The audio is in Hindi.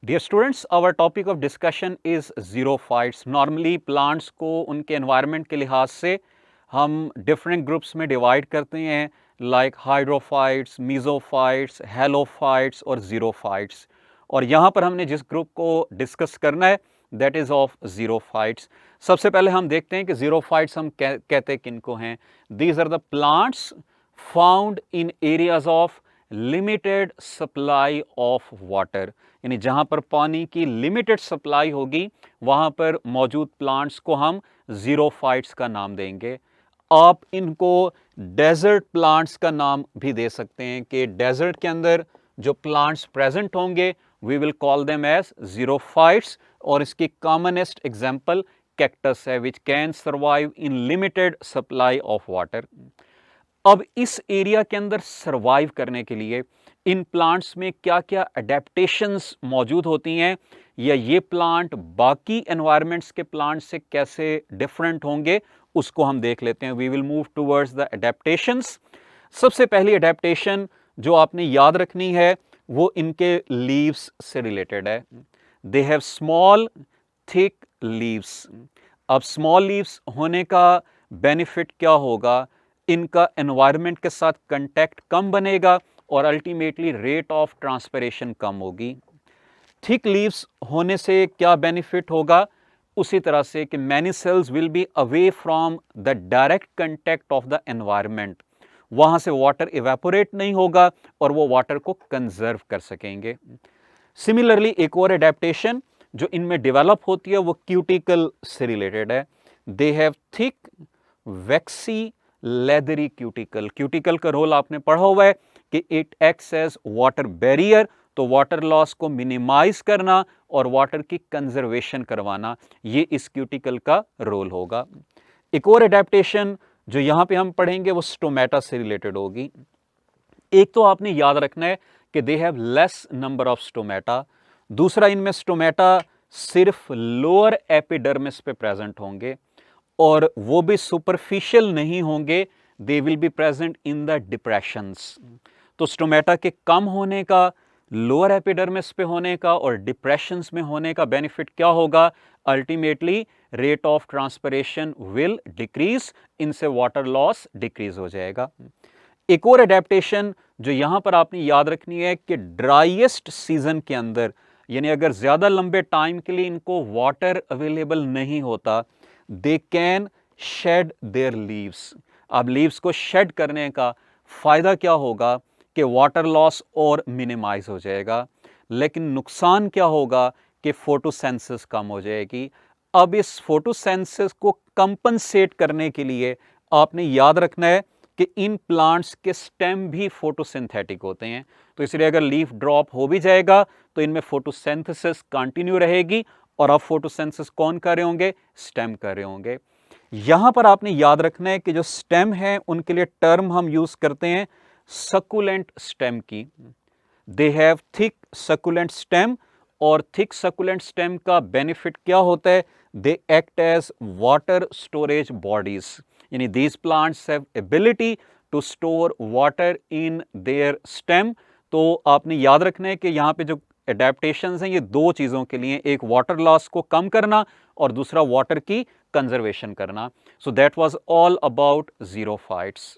Dear students, our topic of discussion is xerophytes. Normally plants को उनके एनवायरनमेंट के लिहाज से हम डिफरेंट ग्रुप्स में डिवाइड करते हैं, लाइक हाइड्रोफाइट्स, मीज़ोफाइट्स, हेलोफाइट्स और ज़ीरोफाइट्स। और यहाँ पर हमने जिस ग्रुप को डिस्कस करना है दैट इज़ ऑफ ज़ीरोफाइट्स। सबसे पहले हम देखते हैं कि ज़ीरोफाइट्स हम कहते किनको हैं। These are the plants found in areas of limited supply of water, यानी जहां पर पानी की लिमिटेड सप्लाई होगी वहां पर मौजूद प्लांट्स को हम ज़ीरोफाइट्स का नाम देंगे। आप इनको डेजर्ट प्लांट्स का नाम भी दे सकते हैं कि डेजर्ट के अंदर जो प्लांट्स प्रेजेंट होंगे we will call them as xerophytes. और इसकी कॉमनेस्ट एग्जांपल कैक्टस है which can survive in limited supply of water. अब इस एरिया के अंदर सरवाइव करने के लिए इन प्लांट्स में क्या क्या अडेप्टेशंस मौजूद होती हैं, या ये प्लांट बाकी एनवायरनमेंट्स के प्लांट से कैसे डिफरेंट होंगे, उसको हम देख लेते हैं। We will move towards the adaptations. सबसे पहली अडेप्टेशन जो आपने याद रखनी है वो इनके लीव्स से रिलेटेड है। They have small thick leaves. अब स्मॉल लीव्स होने का बेनिफिट क्या होगा, इनका एनवायरनमेंट के साथ कंटेक्ट कम बनेगा और अल्टीमेटली रेट ऑफ ट्रांसपिरेशन कम होगी। थिक लीव्स होने से क्या बेनिफिट होगा, उसी तरह से कि many cells will be away from the direct contact of the environment. वहां से वाटर इवेपोरेट नहीं होगा और वो वाटर को कंजर्व कर सकेंगे। सिमिलरली एक और एडेप्टेशन जो इनमें डेवलप होती है वो क्यूटिकल से रिलेटेड है। They have thick waxy leathery cuticle. Cuticle का रोल आपने पढ़ा हुआ है कि it acts as water barrier, तो वाटर लॉस को मिनिमाइज करना और वाटर की कंजर्वेशन करवाना, ये इस क्यूटिकल का रोल होगा। एक और एडेप्टेशन जो यहां पे हम पढ़ेंगे वो स्टोमेटा से रिलेटेड होगी। एक तो आपने याद रखना है कि they have less number of stomata. दूसरा, इनमें स्टोमेटा सिर्फ लोअर एपिडर्मिस पे प्रेजेंट होंगे और वो भी सुपरफिशियल नहीं होंगे, they will be present in the depressions. तो स्टोमेटा के कम होने का, लोअर एपिडर्मिस पे होने का और डिप्रेशंस में होने का बेनिफिट क्या होगा, ultimately rate of transpiration will decrease, इनसे वाटर लॉस डिक्रीज हो जाएगा। एक और एडेप्टेशन जो यहां पर आपने याद रखनी है कि ड्राइएस्ट सीजन के अंदर, यानी अगर ज्यादा लंबे टाइम के लिए इनको वाटर अवेलेबल नहीं होता, they can shade there leaves. अब लीव्स को शेड करने का फायदा क्या होगा कि वाटर लॉस और मिनिमाइज हो जाएगा, लेकिन नुकसान क्या होगा कि फोटोसेंसिस कम हो जाएगी। अब इस फोटोसेंसिस को कंपनसेट करने के लिए आपने याद रखना है कि इन प्लांट्स के स्टेम भी फोटोसिंथेटिक होते हैं, तो इसलिए अगर लीफ ड्रॉप हो भी जाएगा तो इनमें फोटोसिंथेसिस कंटिन्यू रहेगी। और अब फोटोसिंथेसिस कौन कर रहे होंगे, स्टेम कर रहे होंगे। यहां पर आपने याद रखना है कि जो स्टेम है उनके लिए टर्म हम यूज करते हैं सकुलेंट स्टेम की। They have thick succulent stem, और थिक सकुलेंट स्टेम का बेनिफिट क्या होता है, they act as water storage bodies, यानी these plants have ability to store water in their stem. तो आपने याद रखना है कि यहाँ पे जो एडेप्टेशंस हैं ये दो चीजों के लिए, एक वाटर लॉस को कम करना और दूसरा वाटर की कंजर्वेशन करना। So that was all about ज़ीरोफाइट्स।